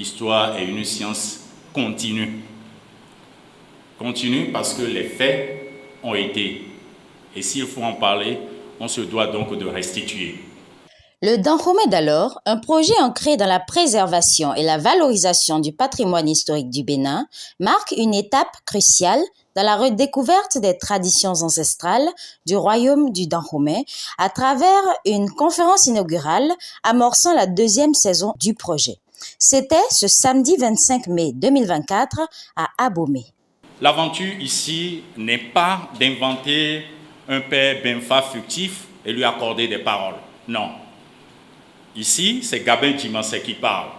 l'histoire est une science continue. Continue parce que les faits ont été. Et s'il faut en parler, on se doit donc de restituer. Le Dahomey d'alors, un projet ancré dans la préservation et la valorisation du patrimoine historique du Bénin, marque une étape cruciale dans la redécouverte des traditions ancestrales du royaume du Dahomey à travers une conférence inaugurale amorçant la deuxième saison du projet. C'était ce samedi 25 mai 2024 à Abomey. L'aventure ici n'est pas d'inventer un père Benfa fictif et lui accorder des paroles. Non. Ici, c'est Gabin Djimassé qui parle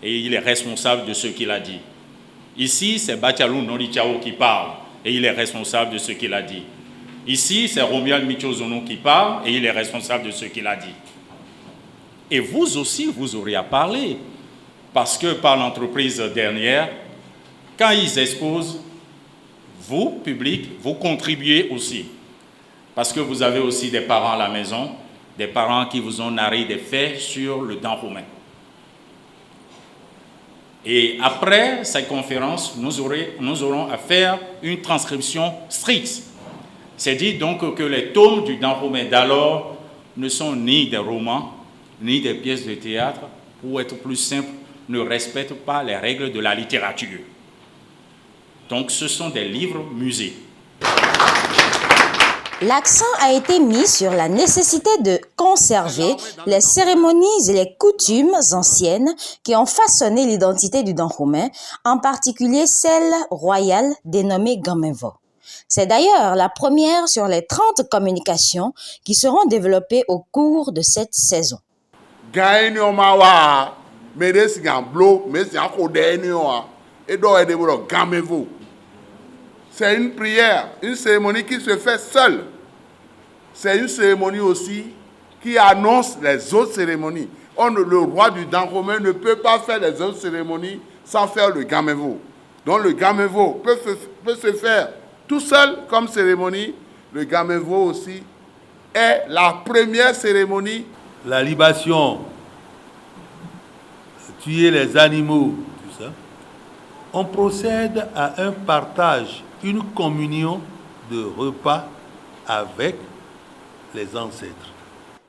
et il est responsable de ce qu'il a dit. Ici, c'est Bachalou Norichao qui parle et il est responsable de ce qu'il a dit. Ici, c'est Romuald Michozono qui parle et il est responsable de ce qu'il a dit. Et vous aussi, vous aurez à parler parce que par l'entreprise dernière, quand ils exposent, vous, public, vous contribuez aussi. Parce que vous avez aussi des parents à la maison, des parents qui vous ont narré des faits sur le Dahomey. Et après cette conférence, nous aurons à faire une transcription stricte. C'est dit donc que les tomes du Dahomey d'alors ne sont ni des romans, ni des pièces de théâtre, pour être plus simple, ne respectent pas les règles de la littérature. Donc ce sont des livres-musées. L'accent a été mis sur la nécessité de conserver les cérémonies et les coutumes anciennes qui ont façonné l'identité du Dahomey, en particulier celle royale dénommée Gamevo. C'est d'ailleurs la première sur les 30 communications qui seront développées au cours de cette saison. C'est une prière, une cérémonie qui se fait seule. C'est une cérémonie aussi qui annonce les autres cérémonies. Le roi du Dahomey ne peut pas faire les autres cérémonies sans faire le Gamevo. Donc le Gamevo peut se faire tout seul comme cérémonie. Le Gamevo aussi est la première cérémonie. La libation, tuer les animaux, tout ça. On procède à un partage, une communion de repas avec les ancêtres.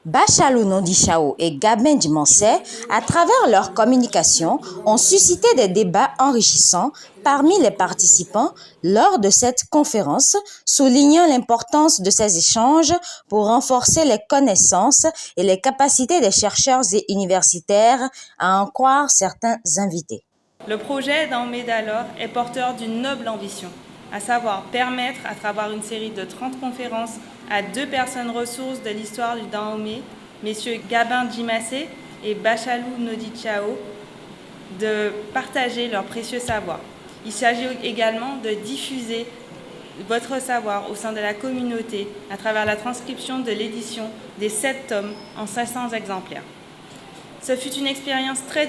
Bachalou Nodichao et Gabin Djimassé, à travers leur communication, ont suscité des débats enrichissants parmi les participants lors de cette conférence, soulignant l'importance de ces échanges pour renforcer les connaissances et les capacités des chercheurs et universitaires, à en croire certains invités. Le projet Dahomey d'alors est porteur d'une noble ambition, à savoir permettre, à travers une série de 30 conférences, à 2 personnes ressources de l'histoire du Dahomey, messieurs Gabin Djimassé et Bachalou Nodichao, de partager leur précieux savoir. Il s'agit également de diffuser votre savoir au sein de la communauté à travers la transcription de l'édition des 7 tomes en 500 exemplaires. Ce fut une expérience très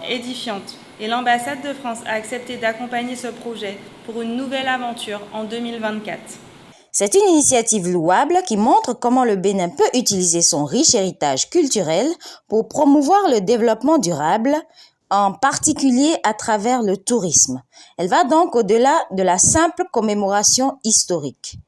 édifiante et l'ambassade de France a accepté d'accompagner ce projet pour une nouvelle aventure en 2024. C'est une initiative louable qui montre comment le Bénin peut utiliser son riche héritage culturel pour promouvoir le développement durable, en particulier à travers le tourisme. Elle va donc au-delà de la simple commémoration historique.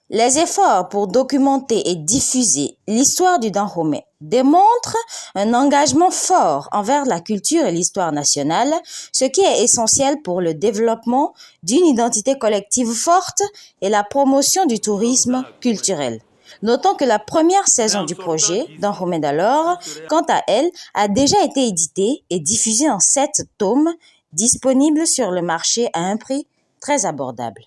Les efforts pour documenter et diffuser l'histoire du Dahomey démontrent un engagement fort envers la culture et l'histoire nationale, ce qui est essentiel pour le développement d'une identité collective forte et la promotion du tourisme culturel. Notons que la première saison du projet, Dahomey d'alors, quant à elle, a déjà été éditée et diffusée en 7 tomes, disponibles sur le marché à un prix très abordable.